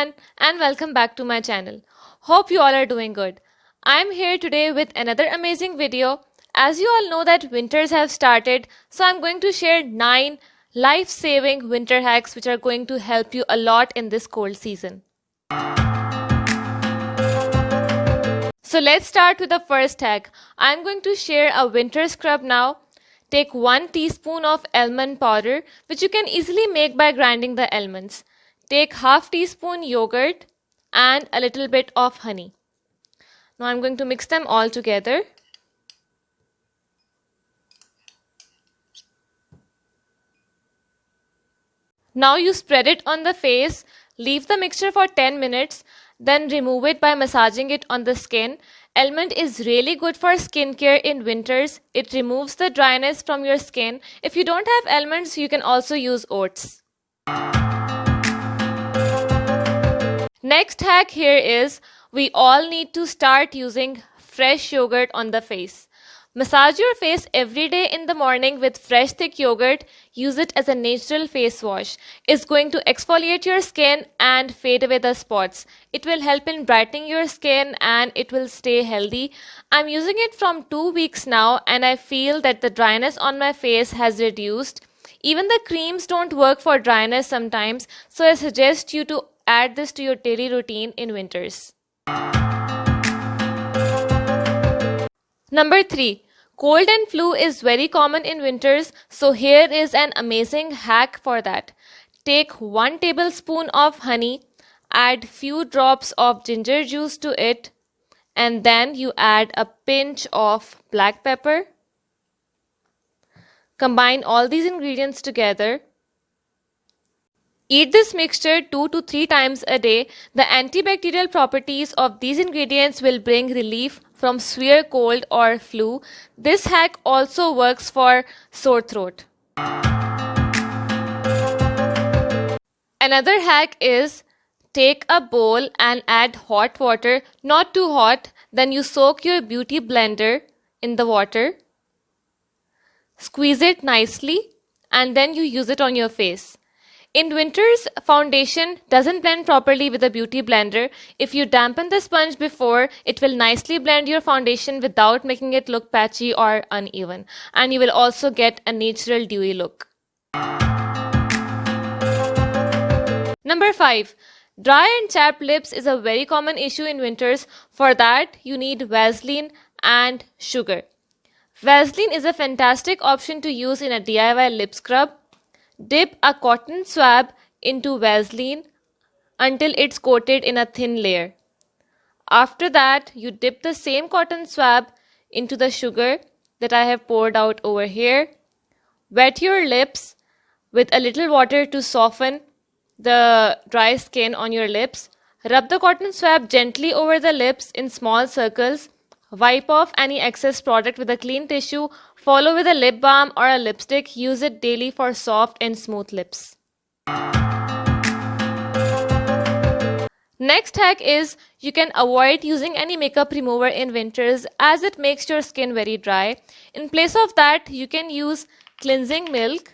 everyone and welcome back to my channel. Hope you all are doing good. I am here today with another amazing video. As you all know that winters have started, so I'm going to share 9 life-saving winter hacks which are going to help you a lot in this cold season. So let's start with the first hack. I'm going to share a winter scrub now. Take 1 teaspoon of almond powder, which you can easily make by grinding the almonds. Take half teaspoon yogurt and a little bit of honey. Now I'm going to mix them all together. Now you spread it on the face, leave the mixture for 10 minutes, then remove it by massaging it on the skin. Almond is really good for skincare in winters. It removes the dryness from your skin. If you don't have almonds, you can also use oats. Next hack here is we all need to start using fresh yogurt on the face. Massage your face every day in the morning with fresh thick yogurt. Use it as a natural face wash. It's going to exfoliate your skin and fade away the spots. It will help in brightening your skin and it will stay healthy. I'm using it from 2 weeks now and I feel that the dryness on my face has reduced. Even the creams don't work for dryness sometimes, so I suggest you to add this to your daily routine in winters. Number 3. Cold and flu is very common in winters, so here is an amazing hack for that. Take 1 tablespoon of honey, add few drops of ginger juice to it, and then you add a pinch of black pepper. Combine all these ingredients together. Eat this mixture 2 to 3 times a day. The antibacterial properties of these ingredients will bring relief from severe cold or flu. This hack also works for sore throat. Another hack is take a bowl and add hot water, not too hot. Then you soak your beauty blender in the water. Squeeze it nicely and then you use it on your face. In winters, foundation doesn't blend properly with a beauty blender. If you dampen the sponge before, it will nicely blend your foundation without making it look patchy or uneven. And you will also get a natural dewy look. Number 5. Dry and chapped lips is a very common issue in winters. For that, you need Vaseline and sugar. Vaseline is a fantastic option to use in a DIY lip scrub. Dip a cotton swab into Vaseline until it's coated in a thin layer. After that, you dip the same cotton swab into the sugar that I have poured out over here. Wet your lips with a little water to soften the dry skin on your lips. Rub the cotton swab gently over the lips in small circles. Wipe off any excess product with a clean tissue. Follow with a lip balm or a lipstick. Use it daily for soft and smooth lips. Next hack is you can avoid using any makeup remover in winters as it makes your skin very dry. In place of that, you can use cleansing milk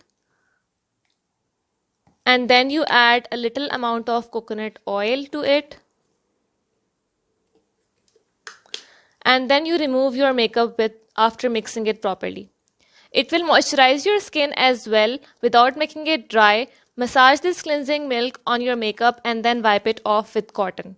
and then you add a little amount of coconut oil to it. And then you remove your makeup after mixing it properly. It will moisturize your skin as well without making it dry. Massage this cleansing milk on your makeup and then wipe it off with cotton.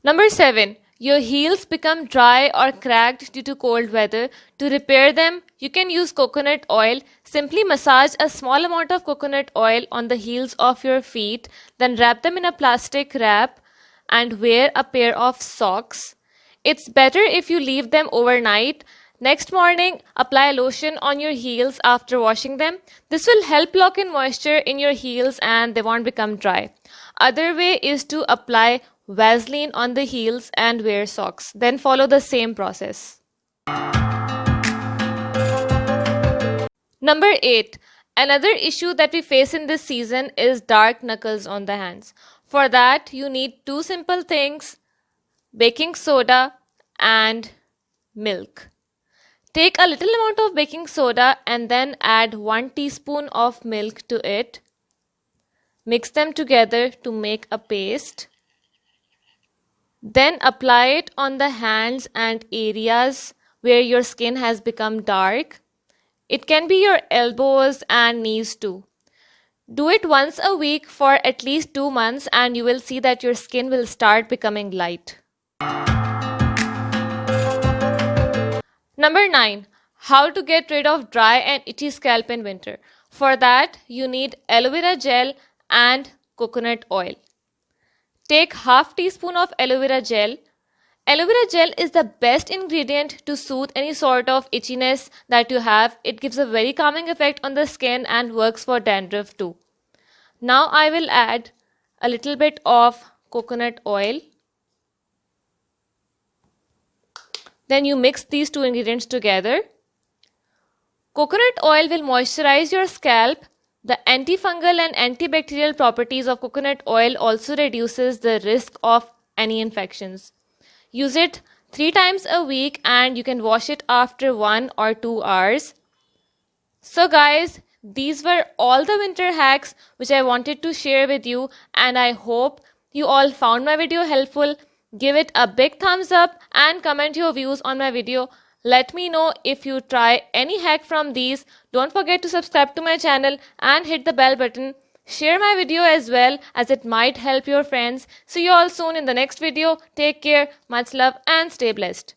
Number 7. Your heels become dry or cracked due to cold weather. To repair them, you can use coconut oil. Simply massage a small amount of coconut oil on the heels of your feet, then wrap them in a plastic wrap and wear a pair of socks. It's better if you leave them overnight. Next morning, apply lotion on your heels after washing them. This will help lock in moisture in your heels and they won't become dry. Other way is to apply Vaseline on the heels and wear socks. Then follow the same process. Number 8. Another issue that we face in this season is dark knuckles on the hands. For that, you need 2 simple things: baking soda and milk. Take a little amount of baking soda and then add 1 teaspoon of milk to it. Mix them together to make a paste. Then apply it on the hands and areas where your skin has become dark. It can be your elbows and knees too. Do it once a week for at least 2 months and you will see that your skin will start becoming light. Number 9. How to get rid of dry and itchy scalp in winter. For that, you need aloe vera gel and coconut oil. Take half teaspoon of aloe vera gel. Aloe vera gel is the best ingredient to soothe any sort of itchiness that you have. It gives a very calming effect on the skin and works for dandruff too. Now I will add a little bit of coconut oil. Then you mix these two ingredients together. Coconut oil will moisturize your scalp. The antifungal and antibacterial properties of coconut oil also reduces the risk of any infections. Use it 3 times a week and you can wash it after 1 or 2 hours. So guys, these were all the winter hacks which I wanted to share with you, and I hope you all found my video helpful. Give it a big thumbs up and comment your views on my video. Let me know if you try any hack from these. Don't forget to subscribe to my channel and hit the bell button. Share my video as well, as it might help your friends. See you all soon in the next video. Take care, much love and stay blessed.